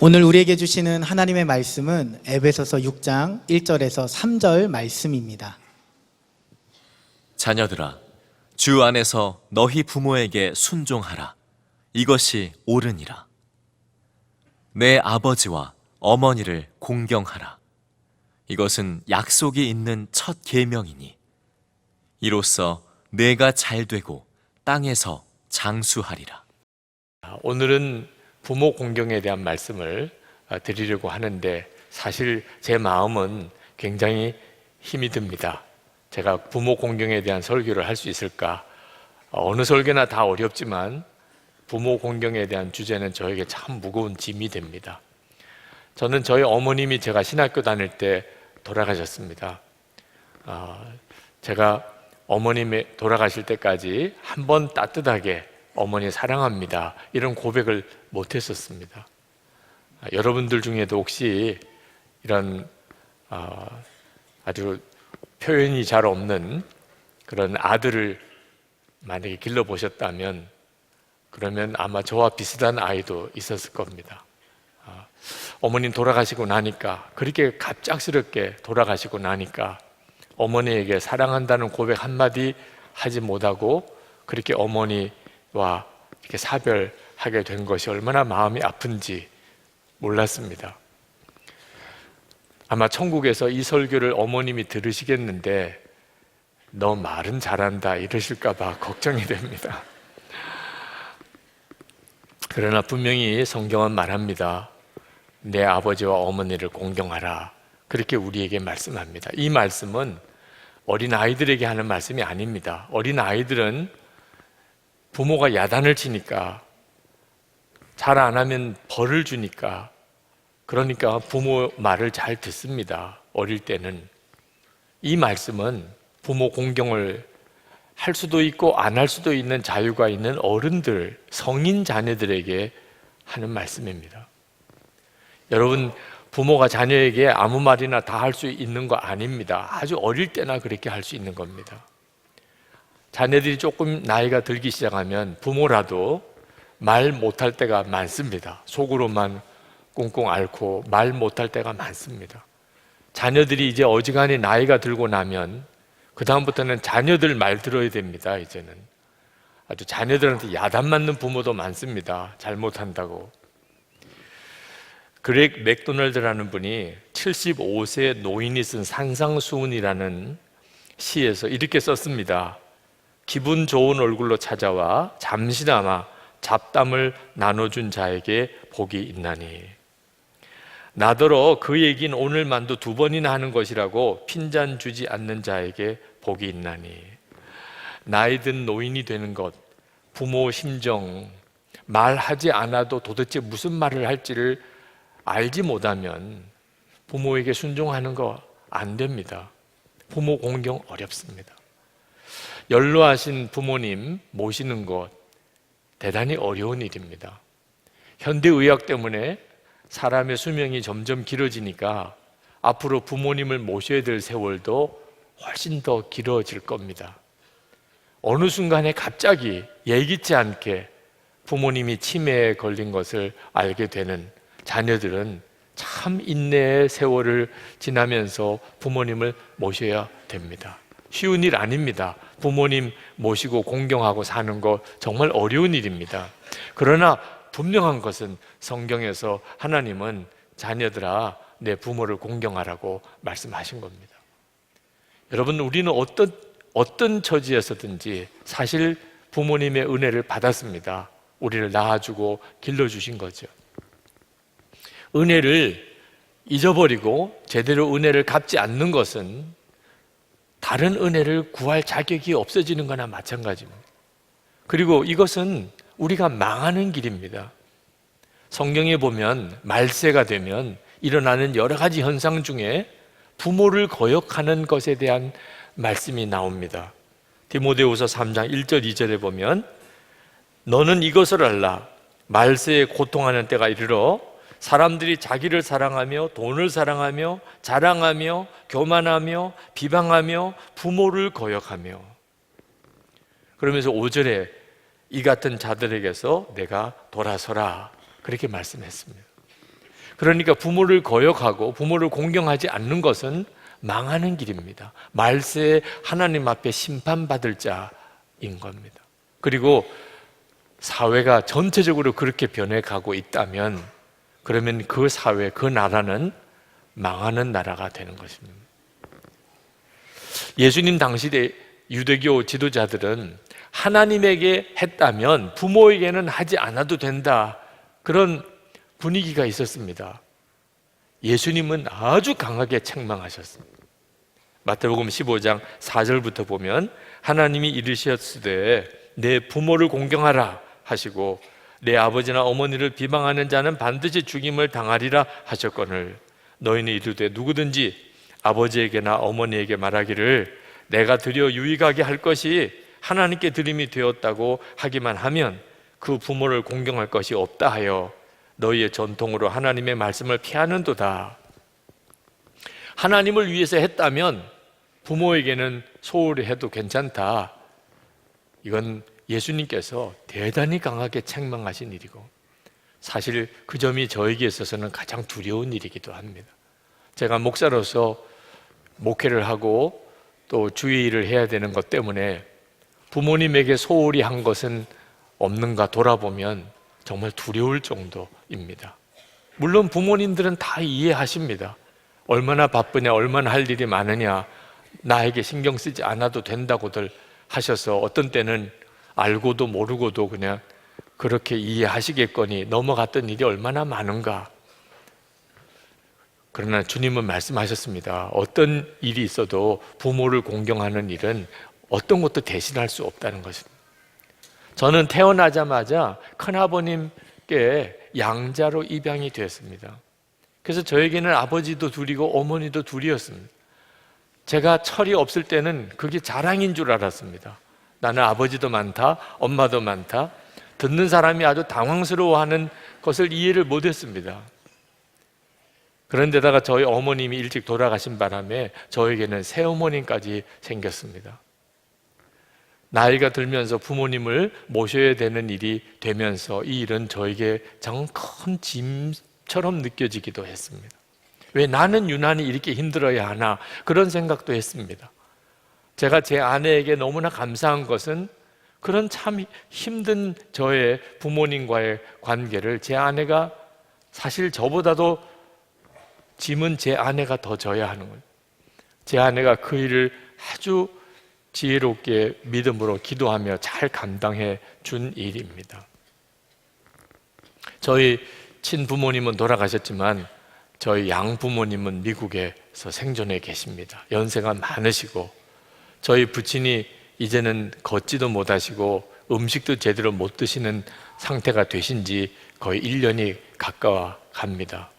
오늘 우리에게 주시는 하나님의 말씀은 에베소서 6장 1절에서 3절 말씀입니다. 자녀들아, 주 안에서 너희 부모에게 순종하라. 이것이 옳으니라. 내 아버지와 어머니를 공경하라. 이것은 약속이 있는 첫 계명이니 이로써 내가 잘되고 땅에서 장수하리라. 오늘은 부모 공경에 대한 말씀을 드리려고 하는데 사실 제 마음은 굉장히 힘이 듭니다. 제가 부모 공경에 대한 설교를 할 수 있을까? 어느 설교나 다 어렵지만 부모 공경에 대한 주제는 저에게 참 무거운 짐이 됩니다. 저는 저희 어머님이 제가 신학교 다닐 때 돌아가셨습니다. 제가 어머님이 돌아가실 때까지 한 번 따뜻하게 어머니 사랑합니다 이런 고백을 못했었습니다. 여러분들 중에도 혹시 이런 아주 표현이 잘 없는 그런 아들을 만약에 길러보셨다면 그러면 아마 저와 비슷한 아이도 있었을 겁니다. 어머님 돌아가시고 나니까, 그렇게 갑작스럽게 돌아가시고 나니까 어머니에게 사랑한다는 고백 한마디 하지 못하고 그렇게 어머니와 이렇게 사별하게 된 것이 얼마나 마음이 아픈지 몰랐습니다. 아마 천국에서 이 설교를 어머님이 들으시겠는데 너 말은 잘한다 이러실까 봐 걱정이 됩니다. 그러나 분명히 성경은 말합니다. 내 아버지와 어머니를 공경하라. 그렇게 우리에게 말씀합니다. 이 말씀은 어린 아이들에게 하는 말씀이 아닙니다. 어린 아이들은 부모가 야단을 치니까, 잘 안 하면 벌을 주니까, 그러니까 부모 말을 잘 듣습니다. 어릴 때는. 이 말씀은 부모 공경을 할 수도 있고 안 할 수도 있는 자유가 있는 어른들, 성인 자녀들에게 하는 말씀입니다. 여러분, 부모가 자녀에게 아무 말이나 다 할 수 있는 거 아닙니다. 아주 어릴 때나 그렇게 할 수 있는 겁니다. 자녀들이 조금 나이가 들기 시작하면 부모라도 말 못할 때가 많습니다. 속으로만 꽁꽁 앓고 말 못할 때가 많습니다. 자녀들이 이제 어지간히 나이가 들고 나면 그 다음부터는 자녀들 말 들어야 됩니다. 이제는 아주 자녀들한테 야단 맞는 부모도 많습니다. 잘못한다고. 그렉 맥도널드라는 분이 75세 노인이 쓴 산상수훈이라는 시에서 이렇게 썼습니다. 기분 좋은 얼굴로 찾아와 잠시나마 잡담을 나눠준 자에게 복이 있나니, 나더러 그 얘기는 오늘만도 2번이나 하는 것이라고 핀잔 주지 않는 자에게 복이 있나니. 나이 든 노인이 되는 것, 부모 심정, 말하지 않아도 도대체 무슨 말을 할지를 알지 못하면 부모에게 순종하는 거 안 됩니다. 부모 공경 어렵습니다. 연로하신 부모님 모시는 것 대단히 어려운 일입니다. 현대의학 때문에 사람의 수명이 점점 길어지니까 앞으로 부모님을 모셔야 될 세월도 훨씬 더 길어질 겁니다. 어느 순간에 갑자기 예기치 않게 부모님이 치매에 걸린 것을 알게 되는 자녀들은 참 인내의 세월을 지나면서 부모님을 모셔야 됩니다. 쉬운 일 아닙니다. 부모님 모시고 공경하고 사는 거 정말 어려운 일입니다. 그러나 분명한 것은 성경에서 하나님은 자녀들아 내 부모를 공경하라고 말씀하신 겁니다. 여러분, 우리는 어떤 처지에서든지 사실 부모님의 은혜를 받았습니다. 우리를 낳아주고 길러주신 거죠. 은혜를 잊어버리고 제대로 은혜를 갚지 않는 것은 다른 은혜를 구할 자격이 없어지는 거나 마찬가지입니다. 그리고 이것은 우리가 망하는 길입니다. 성경에 보면 말세가 되면 일어나는 여러 가지 현상 중에 부모를 거역하는 것에 대한 말씀이 나옵니다. 디모데후서 3장 1절 2절에 보면 너는 이것을 알라. 말세에 고통하는 때가 이르러 사람들이 자기를 사랑하며 돈을 사랑하며 자랑하며 교만하며 비방하며 부모를 거역하며, 그러면서 5절에 이 같은 자들에게서 내가 돌아서라 그렇게 말씀했습니다. 그러니까 부모를 거역하고 부모를 공경하지 않는 것은 망하는 길입니다. 말세에 하나님 앞에 심판받을 자인 겁니다. 그리고 사회가 전체적으로 그렇게 변해가고 있다면 그러면 그 사회, 그 나라는 망하는 나라가 되는 것입니다. 예수님 당시의 유대교 지도자들은 하나님에게 했다면 부모에게는 하지 않아도 된다, 그런 분위기가 있었습니다. 예수님은 아주 강하게 책망하셨습니다. 마태복음 15장 4절부터 보면 하나님이 이르셨으되 내 부모를 공경하라 하시고 내 아버지나 어머니를 비방하는 자는 반드시 죽임을 당하리라 하셨거늘 너희는 이르되 누구든지 아버지에게나 어머니에게 말하기를 내가 드려 유익하게 할 것이 하나님께 드림이 되었다고 하기만 하면 그 부모를 공경할 것이 없다 하여 너희의 전통으로 하나님의 말씀을 피하는도다. 하나님을 위해서 했다면 부모에게는 소홀히 해도 괜찮다. 이건 예수님께서 대단히 강하게 책망하신 일이고 사실 그 점이 저에게 있어서는 가장 두려운 일이기도 합니다. 제가 목사로서 목회를 하고 또 주의 일을 해야 되는 것 때문에 부모님에게 소홀히 한 것은 없는가 돌아보면 정말 두려울 정도입니다. 물론 부모님들은 다 이해하십니다. 얼마나 바쁘냐, 얼마나 할 일이 많으냐, 나에게 신경 쓰지 않아도 된다고들 하셔서 어떤 때는 알고도 모르고도 그냥 그렇게 이해하시겠거니 넘어갔던 일이 얼마나 많은가. 그러나 주님은 말씀하셨습니다. 어떤 일이 있어도 부모를 공경하는 일은 어떤 것도 대신할 수 없다는 것입니다. 저는 태어나자마자 큰아버님께 양자로 입양이 되었습니다. 그래서 저에게는 아버지도 둘이고 어머니도 둘이었습니다. 제가 철이 없을 때는 그게 자랑인 줄 알았습니다. 나는 아버지도 많다, 엄마도 많다. 듣는 사람이 아주 당황스러워하는 것을 이해를 못했습니다. 그런데다가 저희 어머님이 일찍 돌아가신 바람에 저에게는 새어머님까지 생겼습니다. 나이가 들면서 부모님을 모셔야 되는 일이 되면서 이 일은 저에게 정 큰 짐처럼 느껴지기도 했습니다. 왜 나는 유난히 이렇게 힘들어야 하나, 그런 생각도 했습니다. 제가 제 아내에게 너무나 감사한 것은 그런 참 힘든 저의 부모님과의 관계를 제 아내가, 사실 저보다도 짐은 제 아내가 더 져야 하는 거예요. 제 아내가 그 일을 아주 지혜롭게 믿음으로 기도하며 잘 감당해 준 일입니다. 저희 친부모님은 돌아가셨지만 저희 양부모님은 미국에서 생존해 계십니다. 연세가 많으시고 저희 부친이 이제는 걷지도 못하시고 음식도 제대로 못 드시는 상태가 되신 지 거의 1년이 가까워 갑니다.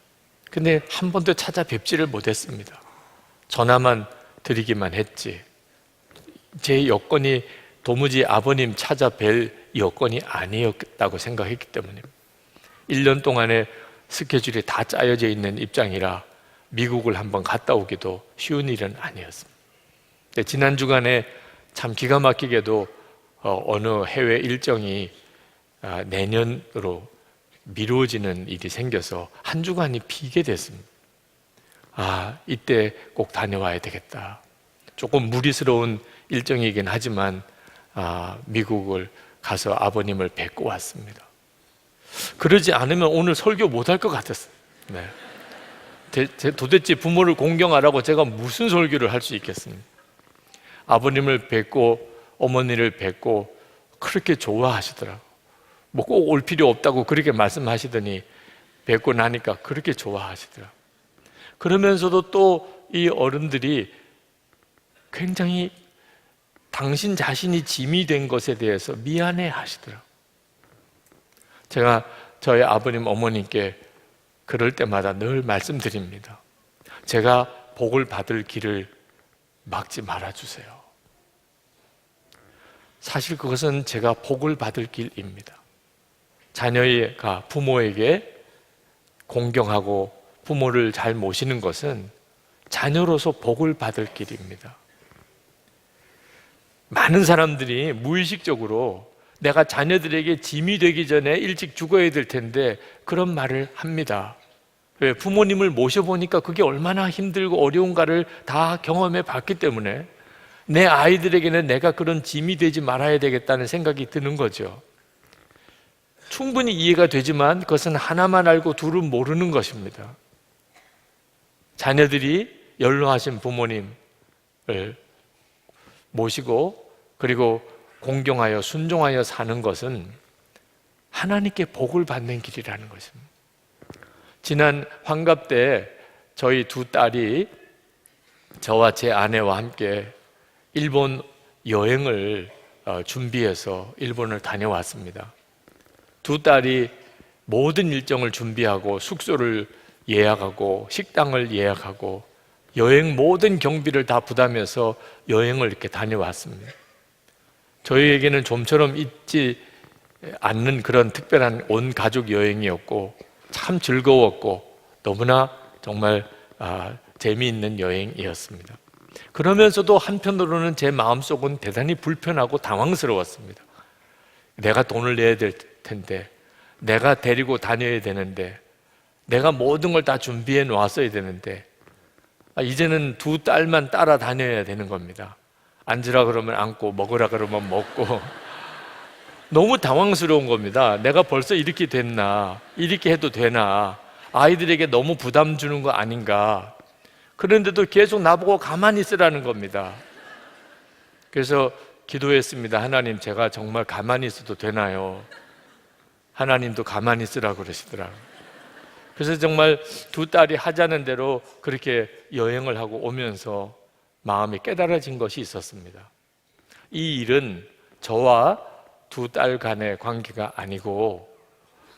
근데 한 번도 찾아뵙지를 못했습니다. 전화만 드리기만 했지. 제 여건이 도무지 아버님 찾아뵐 여건이 아니었다고 생각했기 때문에 1년 동안의 스케줄이 다 짜여져 있는 입장이라 미국을 한번 갔다 오기도 쉬운 일은 아니었습니다. 지난 주간에 참 기가 막히게도 어느 해외 일정이 내년으로 미루어지는 일이 생겨서 한 주간이 비게 됐습니다. 이때 꼭 다녀와야 되겠다. 조금 무리스러운 일정이긴 하지만 미국을 가서 아버님을 뵙고 왔습니다. 그러지 않으면 오늘 설교 못할 것 같았어요. 도대체 부모를 공경하라고 제가 무슨 설교를 할 수 있겠습니까? 아버님을 뵙고 어머니를 뵙고 그렇게 좋아하시더라고요. 뭐 꼭 올 필요 없다고 그렇게 말씀하시더니 뵙고 나니까 그렇게 좋아하시더라고요. 그러면서도 또 이 어른들이 굉장히 당신 자신이 짐이 된 것에 대해서 미안해 하시더라고요. 제가 저희 아버님 어머님께 그럴 때마다 늘 말씀드립니다. 제가 복을 받을 길을 막지 말아주세요. 사실 그것은 제가 복을 받을 길입니다. 자녀가 부모에게 공경하고 부모를 잘 모시는 것은 자녀로서 복을 받을 길입니다. 많은 사람들이 무의식적으로 내가 자녀들에게 짐이 되기 전에 일찍 죽어야 될 텐데 그런 말을 합니다. 왜? 부모님을 모셔보니까 그게 얼마나 힘들고 어려운가를 다 경험해 봤기 때문에 내 아이들에게는 내가 그런 짐이 되지 말아야 되겠다는 생각이 드는 거죠. 충분히 이해가 되지만 그것은 하나만 알고 둘은 모르는 것입니다. 자녀들이 연로하신 부모님을 모시고 그리고 공경하여 순종하여 사는 것은 하나님께 복을 받는 길이라는 것입니다. 지난 환갑 때 저희 두 딸이 저와 제 아내와 함께 일본 여행을 준비해서 일본을 다녀왔습니다. 두 딸이 모든 일정을 준비하고 숙소를 예약하고 식당을 예약하고 여행 모든 경비를 다 부담해서 여행을 이렇게 다녀왔습니다. 저희에게는 좀처럼 있지 않는 그런 특별한 온 가족 여행이었고 참 즐거웠고 너무나 정말 재미있는 여행이었습니다. 그러면서도 한편으로는 제 마음속은 대단히 불편하고 당황스러웠습니다. 내가 돈을 내야 될 텐데, 내가 데리고 다녀야 되는데, 내가 모든 걸 다 준비해 놓았어야 되는데 이제는 두 딸만 따라다녀야 되는 겁니다. 앉으라 그러면 앉고 먹으라 그러면 먹고 너무 당황스러운 겁니다. 내가 벌써 이렇게 됐나? 이렇게 해도 되나? 아이들에게 너무 부담 주는 거 아닌가? 그런데도 계속 나보고 가만히 있으라는 겁니다. 그래서 기도했습니다. 하나님, 제가 정말 가만히 있어도 되나요? 하나님도 가만히 있으라고 그러시더라고요. 그래서 정말 두 딸이 하자는 대로 그렇게 여행을 하고 오면서 마음이 깨달아진 것이 있었습니다. 이 일은 저와 두 딸 간의 관계가 아니고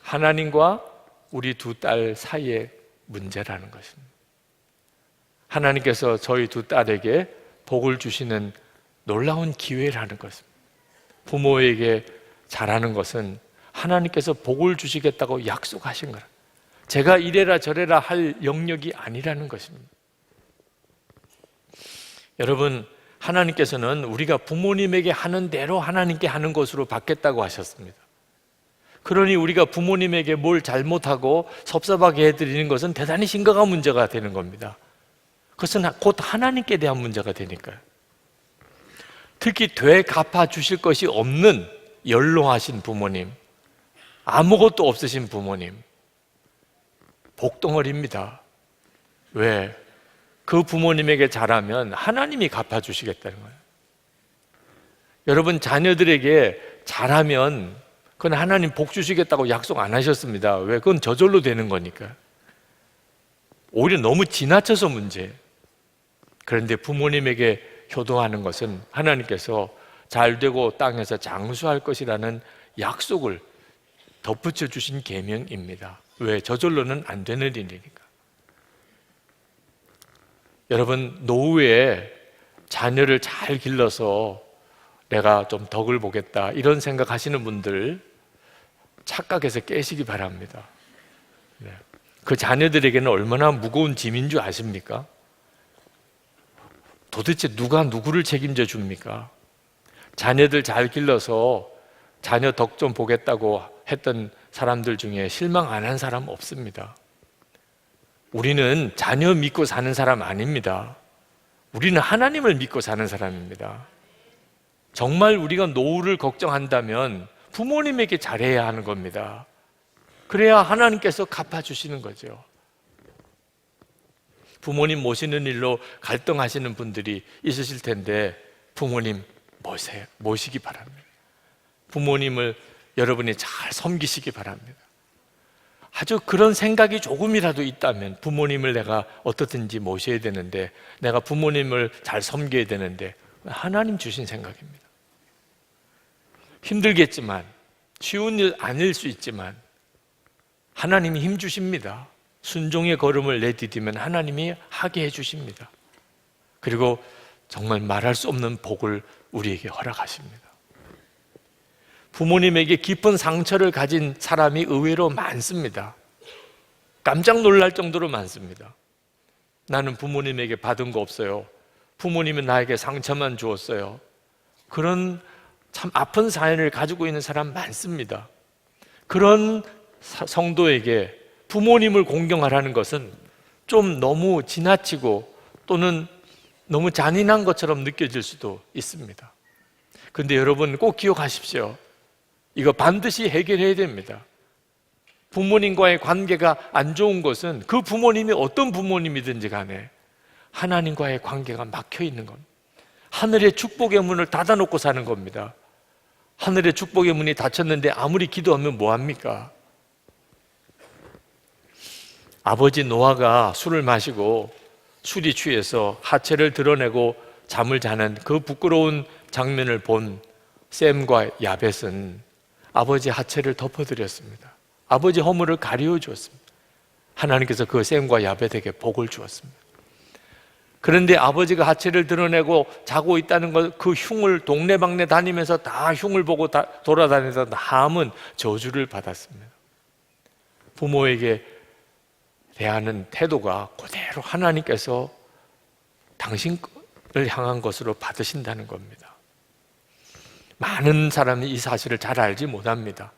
하나님과 우리 두 딸 사이의 문제라는 것입니다. 하나님께서 저희 두 딸에게 복을 주시는 놀라운 기회라는 것입니다. 부모에게 잘하는 것은 하나님께서 복을 주시겠다고 약속하신 거라. 제가 이래라 저래라 할 영역이 아니라는 것입니다. 여러분, 하나님께서는 우리가 부모님에게 하는 대로 하나님께 하는 것으로 받겠다고 하셨습니다. 그러니 우리가 부모님에게 뭘 잘못하고 섭섭하게 해드리는 것은 대단히 심각한 문제가 되는 겁니다. 그것은 곧 하나님께 대한 문제가 되니까요. 특히 되갚아 주실 것이 없는 연로하신 부모님, 아무것도 없으신 부모님, 복덩어리입니다. 왜? 그 부모님에게 잘하면 하나님이 갚아주시겠다는 거예요. 여러분, 자녀들에게 잘하면 그건 하나님 복 주시겠다고 약속 안 하셨습니다. 왜? 그건 저절로 되는 거니까. 오히려 너무 지나쳐서 문제예요. 그런데 부모님에게 효도하는 것은 하나님께서 잘되고 땅에서 장수할 것이라는 약속을 덧붙여 주신 계명입니다. 왜? 저절로는 안 되는 일이니까. 여러분, 노후에 자녀를 잘 길러서 내가 좀 덕을 보겠다 이런 생각하시는 분들 착각해서 깨시기 바랍니다. 그 자녀들에게는 얼마나 무거운 짐인 줄 아십니까? 도대체 누가 누구를 책임져 줍니까? 자녀들 잘 길러서 자녀 덕 좀 보겠다고 했던 사람들 중에 실망 안 한 사람 없습니다. 우리는 자녀 믿고 사는 사람 아닙니다. 우리는 하나님을 믿고 사는 사람입니다. 정말 우리가 노후를 걱정한다면 부모님에게 잘해야 하는 겁니다. 그래야 하나님께서 갚아주시는 거죠. 부모님 모시는 일로 갈등하시는 분들이 있으실 텐데 부모님 모시기 바랍니다. 부모님을 여러분이 잘 섬기시기 바랍니다. 아주 그런 생각이 조금이라도 있다면 부모님을 내가 어떻든지 모셔야 되는데, 내가 부모님을 잘 섬겨야 되는데, 하나님 주신 생각입니다. 힘들겠지만, 쉬운 일 아닐 수 있지만 하나님이 힘 주십니다. 순종의 걸음을 내디디면 하나님이 하게 해주십니다. 그리고 정말 말할 수 없는 복을 우리에게 허락하십니다. 부모님에게 깊은 상처를 가진 사람이 의외로 많습니다. 깜짝 놀랄 정도로 많습니다. 나는 부모님에게 받은 거 없어요. 부모님은 나에게 상처만 주었어요. 그런 참 아픈 사연을 가지고 있는 사람 많습니다. 그런 성도에게 부모님을 공경하라는 것은 좀 너무 지나치고 또는 너무 잔인한 것처럼 느껴질 수도 있습니다. 근데 여러분 꼭 기억하십시오. 이거 반드시 해결해야 됩니다. 부모님과의 관계가 안 좋은 것은 그 부모님이 어떤 부모님이든지 간에 하나님과의 관계가 막혀 있는 겁니다. 하늘의 축복의 문을 닫아놓고 사는 겁니다. 하늘의 축복의 문이 닫혔는데 아무리 기도하면 뭐합니까? 아버지 노아가 술을 마시고 술이 취해서 하체를 드러내고 잠을 자는 그 부끄러운 장면을 본 셈과 야벳은 아버지 하체를 덮어드렸습니다. 아버지 허물을 가리워 주었습니다. 하나님께서 그 셈과 야벳에게 복을 주었습니다. 그런데 아버지가 하체를 드러내고 자고 있다는 것, 그 흉을 동네방네 다니면서 다 흉을 보고 돌아다니면서 함은 저주를 받았습니다. 부모에게 대하는 태도가 그대로 하나님께서 당신을 향한 것으로 받으신다는 겁니다. 많은 사람이 이 사실을 잘 알지 못합니다.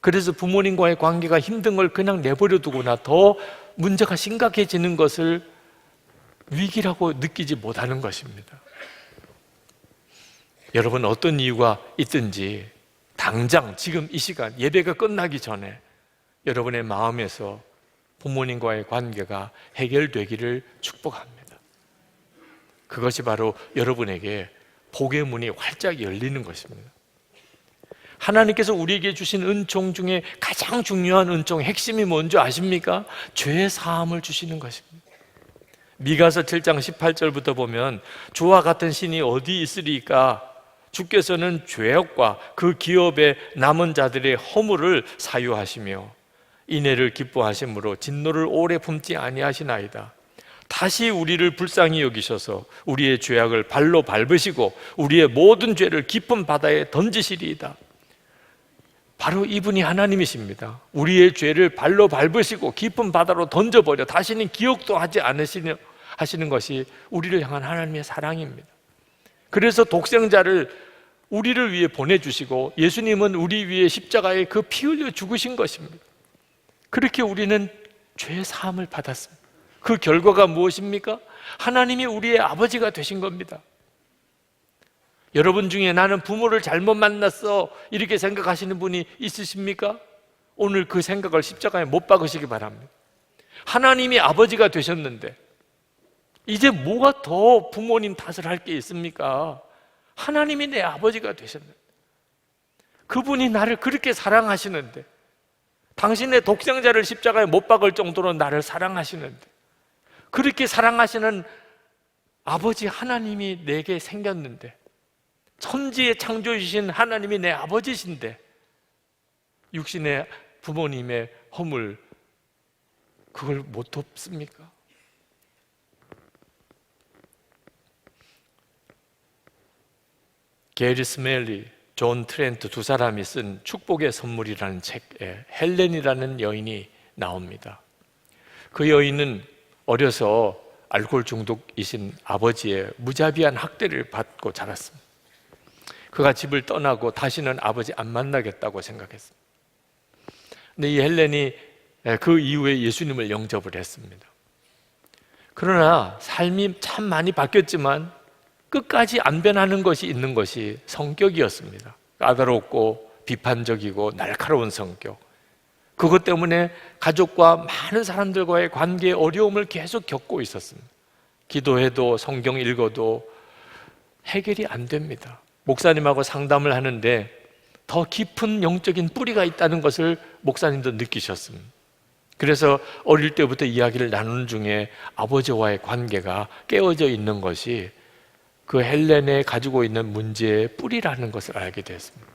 그래서 부모님과의 관계가 힘든 걸 그냥 내버려 두거나 더 문제가 심각해지는 것을 위기라고 느끼지 못하는 것입니다. 여러분 어떤 이유가 있든지 당장 지금 이 시간 예배가 끝나기 전에 여러분의 마음에서 부모님과의 관계가 해결되기를 축복합니다. 그것이 바로 여러분에게 복의 문이 활짝 열리는 것입니다. 하나님께서 우리에게 주신 은총 중에 가장 중요한 은총의 핵심이 뭔지 아십니까? 죄 사함을 주시는 것입니다. 미가서 7장 18절부터 보면 주와 같은 신이 어디 있으리까? 주께서는 죄악과 그 기업의 남은 자들의 허물을 사유하시며 인애를 기뻐하심으로 진노를 오래 품지 아니하시나이다. 다시 우리를 불쌍히 여기셔서 우리의 죄악을 발로 밟으시고 우리의 모든 죄를 깊은 바다에 던지시리이다. 바로 이분이 하나님이십니다. 우리의 죄를 발로 밟으시고 깊은 바다로 던져버려 다시는 기억도 하지 하시는 것이 우리를 향한 하나님의 사랑입니다. 그래서 독생자를 우리를 위해 보내주시고 예수님은 우리 위해 십자가에 그 피 흘려 죽으신 것입니다. 그렇게 우리는 죄 사함을 받았습니다. 그 결과가 무엇입니까? 하나님이 우리의 아버지가 되신 겁니다. 여러분 중에 나는 부모를 잘못 만났어 이렇게 생각하시는 분이 있으십니까? 오늘 그 생각을 십자가에 못 박으시기 바랍니다. 하나님이 아버지가 되셨는데 이제 뭐가 더 부모님 탓을 할 게 있습니까? 하나님이 내 아버지가 되셨는데 그분이 나를 그렇게 사랑하시는데 당신의 독생자를 십자가에 못 박을 정도로 나를 사랑하시는데 그렇게 사랑하시는 아버지 하나님이 내게 생겼는데 천지의 창조주신 하나님이 내 아버지신데 육신의 부모님의 허물 그걸 못 돕습니까? 게리 스멜리, 존 트렌트 두 사람이 쓴 축복의 선물이라는 책에 헬렌이라는 여인이 나옵니다. 그 여인은 어려서 알코올 중독이신 아버지의 무자비한 학대를 받고 자랐습니다. 그가 집을 떠나고 다시는 아버지 안 만나겠다고 생각했습니다. 근데 이 헬렌이 그 이후에 예수님을 영접을 했습니다. 그러나 삶이 참 많이 바뀌었지만 끝까지 안 변하는 것이 있는 것이 성격이었습니다. 까다롭고 비판적이고 날카로운 성격. 그것 때문에 가족과 많은 사람들과의 관계에 어려움을 계속 겪고 있었습니다. 기도해도 성경 읽어도 해결이 안 됩니다. 목사님하고 상담을 하는데 더 깊은 영적인 뿌리가 있다는 것을 목사님도 느끼셨습니다. 그래서 어릴 때부터 이야기를 나누는 중에 아버지와의 관계가 깨어져 있는 것이 그 헬렌에 가지고 있는 문제의 뿌리라는 것을 알게 되었습니다.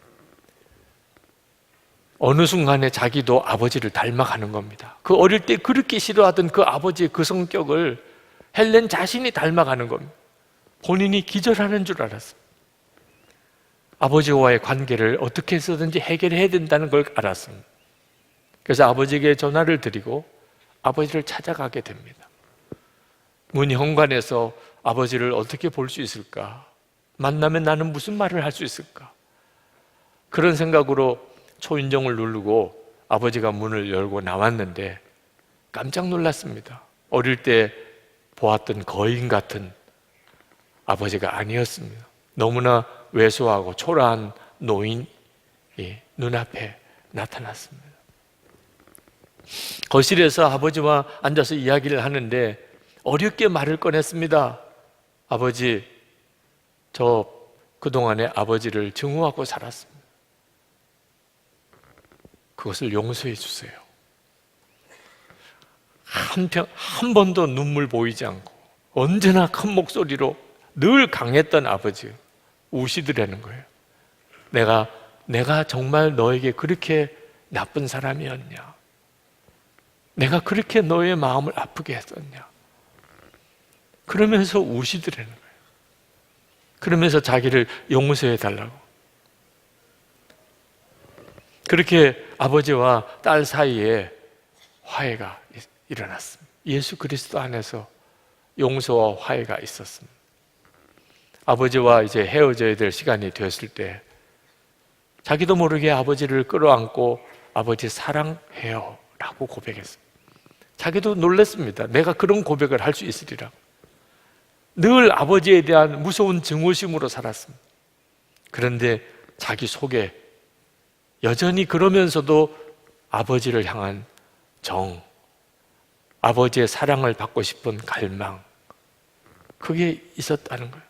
어느 순간에 자기도 아버지를 닮아가는 겁니다. 그 어릴 때 그렇게 싫어하던 그 아버지의 그 성격을 헬렌 자신이 닮아가는 겁니다. 본인이 기절하는 줄 알았습니다. 아버지와의 관계를 어떻게 해서든지 해결해야 된다는 걸 알았습니다. 그래서 아버지에게 전화를 드리고 아버지를 찾아가게 됩니다. 문 현관에서 아버지를 어떻게 볼 수 있을까? 만나면 나는 무슨 말을 할 수 있을까? 그런 생각으로 초인종을 누르고 아버지가 문을 열고 나왔는데 깜짝 놀랐습니다. 어릴 때 보았던 거인 같은 아버지가 아니었습니다. 너무나 왜소하고 초라한 노인이 눈앞에 나타났습니다. 거실에서 아버지와 앉아서 이야기를 하는데 어렵게 말을 꺼냈습니다. 아버지, 저 그동안에 아버지를 증오하고 살았습니다. 그것을 용서해 주세요. 한 번도 눈물 보이지 않고 언제나 큰 목소리로 늘 강했던 아버지 우시더라는 거예요. 내가 정말 너에게 그렇게 나쁜 사람이었냐? 내가 그렇게 너의 마음을 아프게 했었냐? 그러면서 우시더라는 거예요. 그러면서 자기를 용서해 달라고. 그렇게 아버지와 딸 사이에 화해가 일어났습니다. 예수 그리스도 안에서 용서와 화해가 있었습니다. 아버지와 이제 헤어져야 될 시간이 되었을 때 자기도 모르게 아버지를 끌어안고 아버지 사랑해요 라고 고백했습니다. 자기도 놀랐습니다. 내가 그런 고백을 할 수 있으리라. 늘 아버지에 대한 무서운 증오심으로 살았습니다. 그런데 자기 속에 여전히 그러면서도 아버지를 향한 정, 아버지의 사랑을 받고 싶은 갈망, 그게 있었다는 거예요.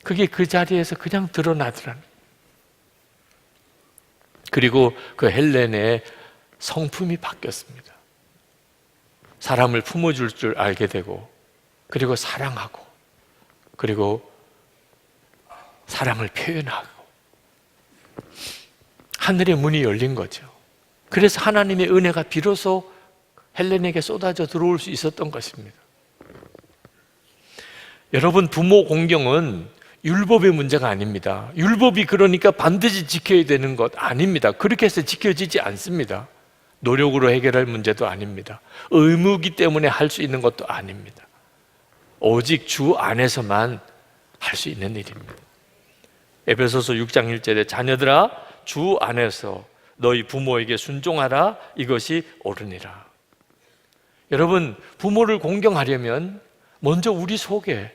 그게 그 자리에서 그냥 드러나더라는 거예요. 그리고 그 헬렌의 성품이 바뀌었습니다. 사람을 품어줄 줄 알게 되고, 그리고 사랑하고, 그리고 사랑을 표현하고, 하늘의 문이 열린 거죠. 그래서 하나님의 은혜가 비로소 헬렌에게 쏟아져 들어올 수 있었던 것입니다. 여러분, 부모 공경은 율법의 문제가 아닙니다. 율법이 그러니까 반드시 지켜야 되는 것 아닙니다. 그렇게 해서 지켜지지 않습니다. 노력으로 해결할 문제도 아닙니다. 의무이기 때문에 할 수 있는 것도 아닙니다. 오직 주 안에서만 할 수 있는 일입니다. 에베소서 6장 1절에 자녀들아 주 안에서 너희 부모에게 순종하라 이것이 옳으니라. 여러분, 부모를 공경하려면 먼저 우리 속에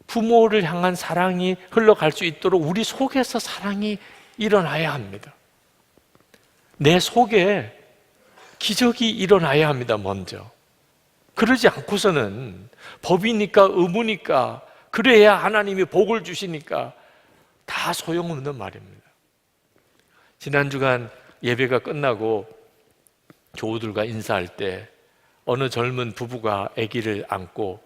부모를 향한 사랑이 흘러갈 수 있도록 우리 속에서 사랑이 일어나야 합니다. 내 속에 기적이 일어나야 합니다. 먼저. 그러지 않고서는 법이니까 의무니까 그래야 하나님이 복을 주시니까 다 소용없는 말입니다. 지난 주간 예배가 끝나고 교우들과 인사할 때 어느 젊은 부부가 아기를 안고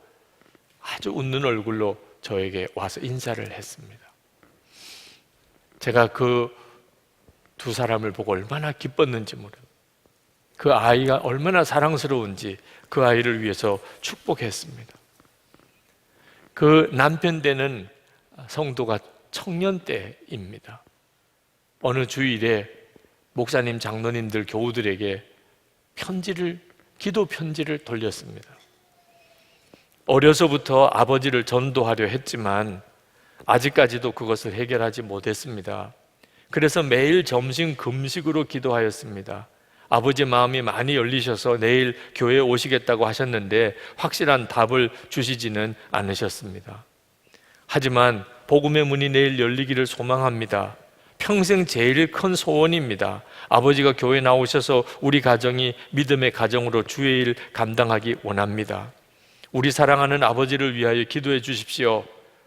아주 웃는 얼굴로 저에게 와서 인사를 했습니다. 제가 그 두 사람을 보고 얼마나 기뻤는지 모릅니다. 그 아이가 얼마나 사랑스러운지 그 아이를 위해서 축복했습니다. 그 남편 되는 성도가 청년 때입니다. 어느 주일에 목사님, 장로님들, 교우들에게 기도 편지를 돌렸습니다. 어려서부터 아버지를 전도하려 했지만 아직까지도 그것을 해결하지 못했습니다. 그래서 매일 점심 금식으로 기도하였습니다. 아버지 마음이 많이 열리셔서 내일 교회에 오시겠다고 하셨는데 확실한 답을 주시지는 않으셨습니다. 하지만 복음의 문이 내일 열리기를 소망합니다. 평생 제일 큰 소원입니다. 아버지가 교회 나오셔서 우리 가정이 믿음의 가정으로 주의 일 감당하기 원합니다. 우리 사랑하는 아버지를 위하여 기도해 주십시오.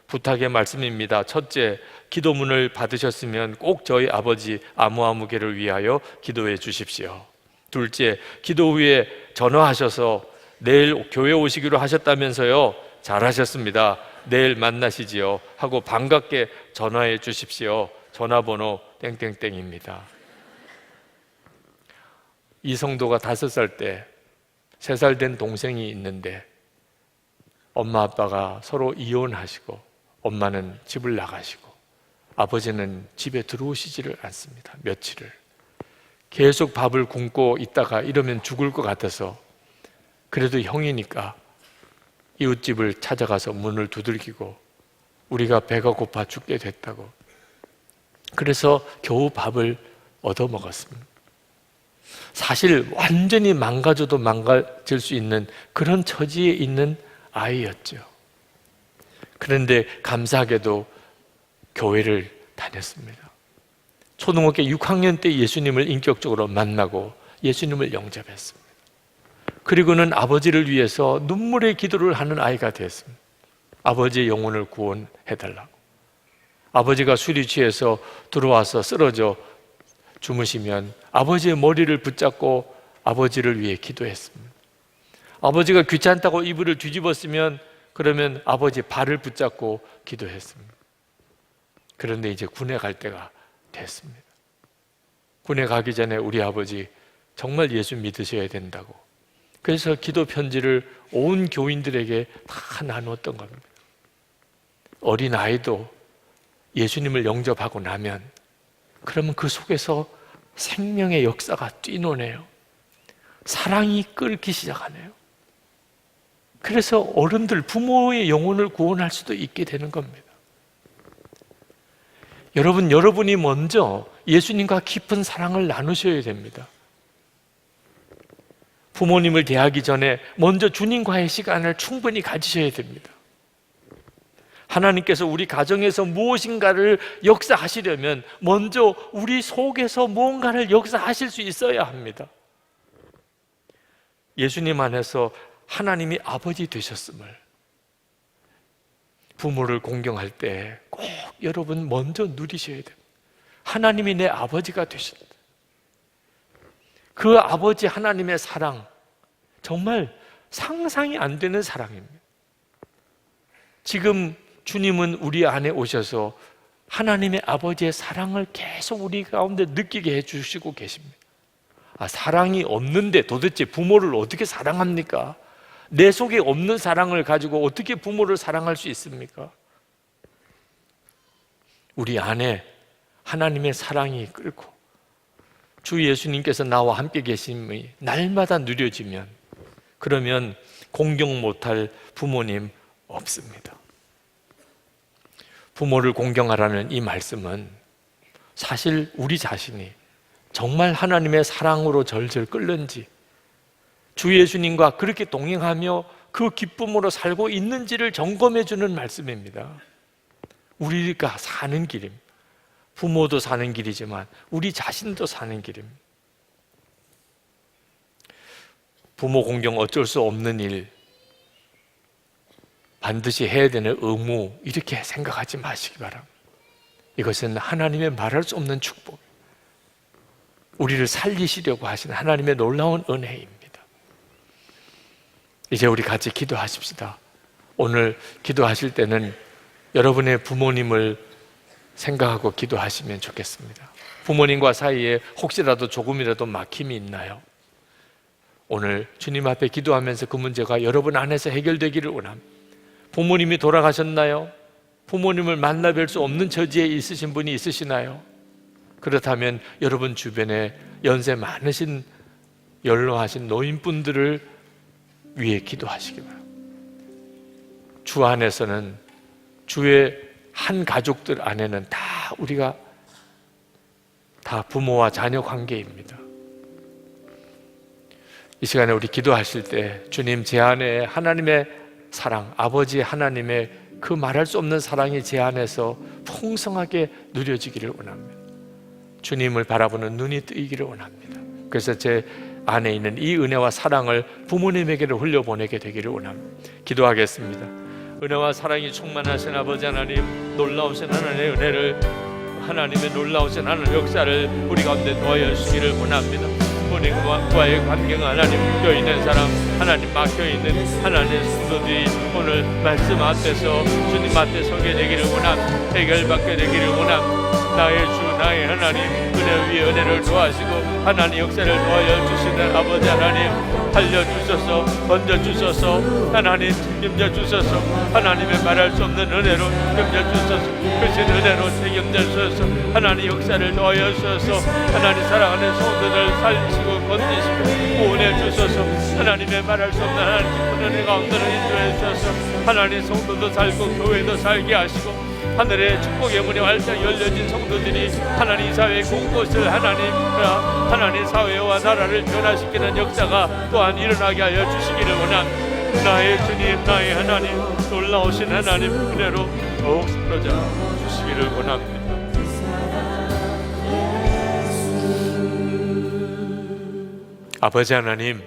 부탁의 말씀입니다. 첫째, 기도문을 받으셨으면 꼭 저희 아버지 아무아무개를 위하여 기도해 주십시오. 둘째, 기도 후에 전화하셔서 내일 교회 오시기로 하셨다면서요. 잘하셨습니다. 내일 만나시지요 하고 반갑게 전화해 주십시오. 전화번호 땡땡땡입니다. 이 성도가 5살 때 3살 된 동생이 있는데 엄마 아빠가 서로 이혼하시고 엄마는 집을 나가시고 아버지는 집에 들어오시지를 않습니다. 며칠을 계속 밥을 굶고 있다가 이러면 죽을 것 같아서 그래도 형이니까 이웃집을 찾아가서 문을 두들기고 우리가 배가 고파 죽게 됐다고, 그래서 겨우 밥을 얻어 먹었습니다. 사실 완전히 망가져도 망가질 수 있는 그런 처지에 있는 아이였죠. 그런데 감사하게도 교회를 다녔습니다. 초등학교 6학년 때 예수님을 인격적으로 만나고 예수님을 영접했습니다. 그리고는 아버지를 위해서 눈물의 기도를 하는 아이가 됐습니다. 아버지의 영혼을 구원해달라고. 아버지가 술이 취해서 들어와서 쓰러져 주무시면 아버지의 머리를 붙잡고 아버지를 위해 기도했습니다. 아버지가 귀찮다고 이불을 뒤집었으면 그러면 아버지 발을 붙잡고 기도했습니다. 그런데 이제 군에 갈 때가 됐습니다. 군에 가기 전에 우리 아버지 정말 예수 믿으셔야 된다고. 그래서 기도 편지를 온 교인들에게 다 나누었던 겁니다. 어린 아이도 예수님을 영접하고 나면 그러면 그 속에서 생명의 역사가 뛰노네요. 사랑이 끓기 시작하네요. 그래서 어른들, 부모의 영혼을 구원할 수도 있게 되는 겁니다. 여러분이 먼저 예수님과 깊은 사랑을 나누셔야 됩니다. 부모님을 대하기 전에 먼저 주님과의 시간을 충분히 가지셔야 됩니다. 하나님께서 우리 가정에서 무엇인가를 역사하시려면 먼저 우리 속에서 무언가를 역사하실 수 있어야 합니다. 예수님 안에서 하나님이 아버지 되셨음을 부모를 공경할 때 꼭 여러분 먼저 누리셔야 돼요. 하나님이 내 아버지가 되셨다. 그 아버지 하나님의 사랑, 정말 상상이 안 되는 사랑입니다. 지금 주님은 우리 안에 오셔서 하나님의 아버지의 사랑을 계속 우리 가운데 느끼게 해주시고 계십니다. 사랑이 없는데 도대체 부모를 어떻게 사랑합니까? 내 속에 없는 사랑을 가지고 어떻게 부모를 사랑할 수 있습니까? 우리 안에 하나님의 사랑이 끓고 주 예수님께서 나와 함께 계심이 날마다 누려지면 그러면 공경 못할 부모님 없습니다. 부모를 공경하라는 이 말씀은 사실 우리 자신이 정말 하나님의 사랑으로 절절 끓는지 주 예수님과 그렇게 동행하며 그 기쁨으로 살고 있는지를 점검해 주는 말씀입니다. 우리가 사는 길입니다. 부모도 사는 길이지만 우리 자신도 사는 길입니다. 부모 공경 어쩔 수 없는 일, 반드시 해야 되는 의무 이렇게 생각하지 마시기 바랍니다. 이것은 하나님의 말할 수 없는 축복, 우리를 살리시려고 하신 하나님의 놀라운 은혜입니다. 이제 우리 같이 기도하십시다. 오늘 기도하실 때는 여러분의 부모님을 생각하고 기도하시면 좋겠습니다. 부모님과 사이에 혹시라도 조금이라도 막힘이 있나요? 오늘 주님 앞에 기도하면서 그 문제가 여러분 안에서 해결되기를 원합니다. 부모님이 돌아가셨나요? 부모님을 만나 뵐 수 없는 처지에 있으신 분이 있으시나요? 그렇다면 여러분 주변에 연세 많으신 연로하신 노인분들을 위해 기도하시기 바랍니다. 주 안에서는 주의 한 가족들 안에는 다 우리가 다 부모와 자녀 관계입니다. 이 시간에 우리 기도하실 때 주님, 제 안에 하나님의 사랑, 아버지 하나님의 그 말할 수 없는 사랑이 제 안에서 풍성하게 누려지기를 원합니다. 주님을 바라보는 눈이 뜨이기를 원합니다. 그래서 제 안에 있는 이 은혜와 사랑을 부모님에게로 흘려보내게 되기를 원합니다. 기도하겠습니다. 은혜와 사랑이 충만하신 아버지 하나님, 놀라우신 하나님의 은혜를, 하나님의 놀라우신 하나님의 역사를 우리 가운데 도하여 주시기를 원합니다. 부모님과의 관계가 하나님 묶여있는 사람, 하나님 막혀있는 하나님의 성도들이 오늘 말씀 앞에서 주님 앞에 서게 되기를 원합니다. 해결받게 되기를 원합니다. 나의 주, 나의 하나님, 은혜 위에 은혜를 더하시고 하나님 역사를 더하여 주시는 아버지 하나님, 살려주셔서, 건져주셔서, 하나님 책임져 주셔서, 하나님의 말할 수 없는 은혜로 책임져 주셔서, 크신 은혜로 책임져 주셔서, 하나님 역사를 더하여 주셔서, 하나님 사랑하는 성도들을 살리시고 건지시고 구원해 주셔서, 하나님의 말할 수 없는 하나님 깊은 은혜 가운데로 인도해 주셔서, 하나님 성도도 살고 교회도 살게 하시고 하늘의 축복의 문이 활짝 열려진 성도들이 하나님 사회 곳곳을 하나님 사회와 나라를 변화시키는 역사가 또한 일어나게 하여 주시기를 원합니다. 나의 주님, 나의 하나님, 놀라우신 하나님 은혜로 더욱 쓰러져 주시기를 원합니다. 아버지 하나님,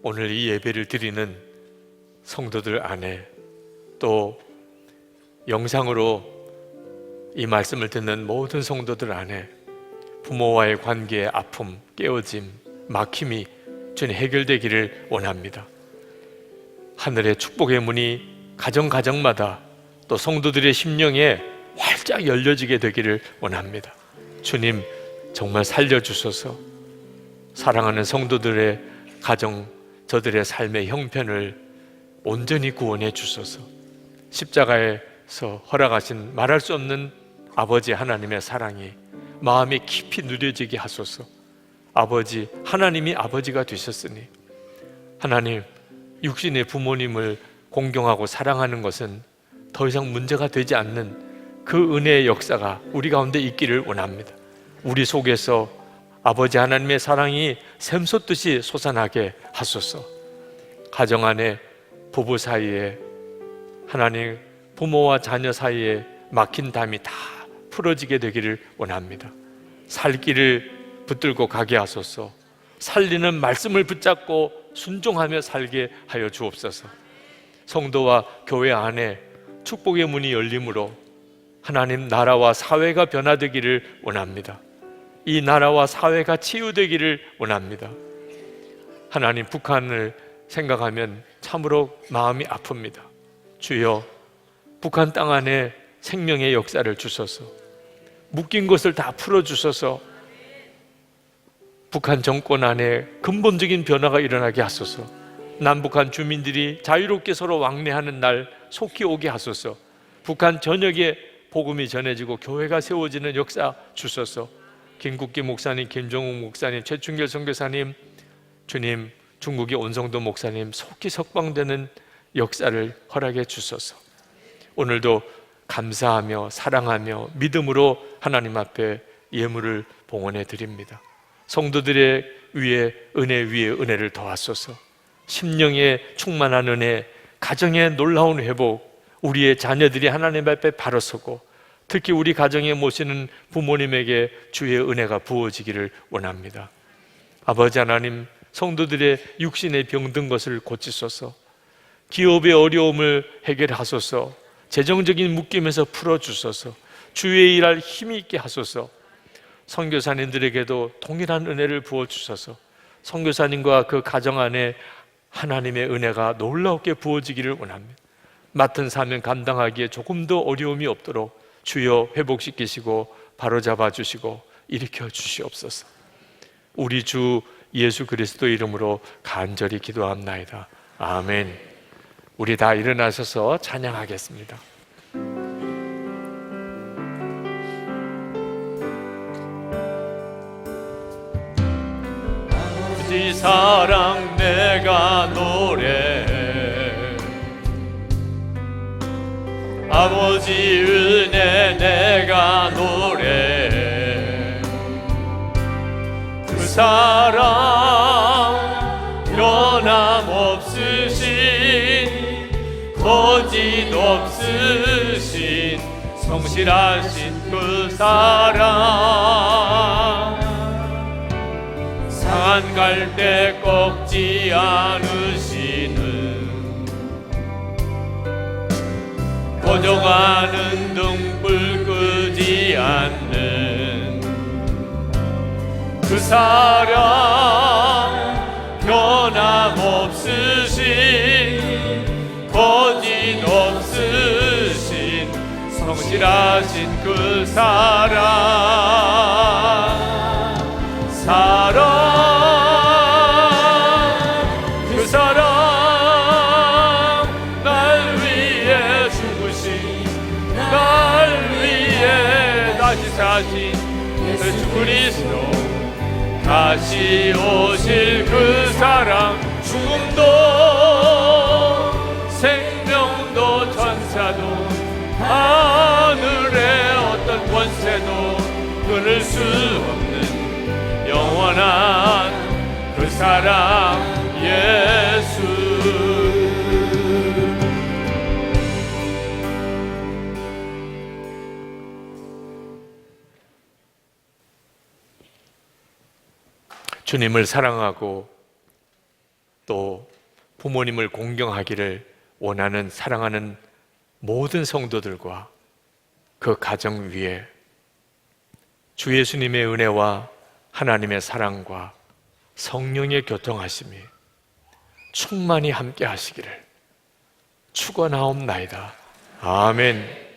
오늘 이 예배를 드리는 성도들 안에, 또 영상으로 이 말씀을 듣는 모든 성도들 안에 부모와의 관계의 아픔, 깨어짐, 막힘이 주님 해결되기를 원합니다. 하늘의 축복의 문이 가정마다 또 성도들의 심령에 활짝 열려지게 되기를 원합니다. 주님, 정말 살려주소서. 사랑하는 성도들의 가정, 저들의 삶의 형편을 온전히 구원해 주소서. 십자가에서 허락하신 말할 수 없는 아버지 하나님의 사랑이 마음에 깊이 누려지게 하소서. 아버지, 하나님이 아버지가 되셨으니 하나님, 육신의 부모님을 공경하고 사랑하는 것은 더 이상 문제가 되지 않는 그 은혜의 역사가 우리 가운데 있기를 원합니다. 우리 속에서 아버지 하나님의 사랑이 샘솟듯이 솟아나게 하소서. 가정 안에, 부부 사이에, 하나님 부모와 자녀 사이에 막힌 담이 다 풀어지게 되기를 원합니다. 살 길을 붙들고 가게 하소서. 살리는 말씀을 붙잡고 순종하며 살게 하여 주옵소서. 성도와 교회 안에 축복의 문이 열림으로 하나님 나라와 사회가 변화되기를 원합니다. 이 나라와 사회가 치유되기를 원합니다. 하나님, 북한을 생각하면 참으로 마음이 아픕니다. 주여, 북한 땅 안에 생명의 역사를 주소서. 묶인 것을 다 풀어주소서. 북한 정권 안에 근본적인 변화가 일어나게 하소서. 남북한 주민들이 자유롭게 서로 왕래하는 날 속히 오게 하소서. 북한 전역에 복음이 전해지고 교회가 세워지는 역사 주소서. 김국기 목사님, 김종욱 목사님, 최충길 선교사님, 주님, 중국의 온성도 목사님 속히 석방되는 역사를 허락해 주소서. 오늘도 감사하며 사랑하며 믿음으로 하나님 앞에 예물을 봉헌해 드립니다. 성도들의 위에 은혜 위에 은혜를 더하소서. 심령에 충만한 은혜, 가정의 놀라운 회복, 우리의 자녀들이 하나님 앞에 바로 서고 특히 우리 가정에 모시는 부모님에게 주의 은혜가 부어지기를 원합니다. 아버지 하나님, 성도들의 육신의 병든 것을 고치소서. 기업의 어려움을 해결하소서. 재정적인 묶임에서 풀어주소서. 주의 일할 힘이 있게 하소서. 선교사님들에게도 동일한 은혜를 부어주소서. 선교사님과 그 가정 안에 하나님의 은혜가 놀랍게 부어지기를 원합니다. 맡은 사명 감당하기에 조금도 어려움이 없도록 주여 회복시키시고 바로잡아 주시고 일으켜 주시옵소서. 우리 주 예수 그리스도 이름으로 간절히 기도합나이다. 아멘. 우리 다 일어나셔서 찬양하겠습니다. 아버지 사랑 내가 노래해, 아버지 은혜 내가 노래해. 그 사랑 변함없으신 거짓 없으신 성실하신 그 사랑, 상한 갈대 꺾지 않으시는 고정하는 등불 끄지 않는 그 사랑, 변함없으신 거짓 없으신 성실하신 그 사랑, 그 사랑 날 위해 죽으신, 날 위해 다시 사신 예수 그리스도, 다시 오실 그 사랑, 죽음도 생명도 천사도 하늘 수 없는 영원한 그 사랑 예수. 주님을 사랑하고 또 부모님을 공경하기를 원하는 사랑하는 모든 성도들과 그 가정 위에 주 예수님의 은혜와 하나님의 사랑과 성령의 교통하심이 충만히 함께 하시기를 축원하옵나이다. 아멘.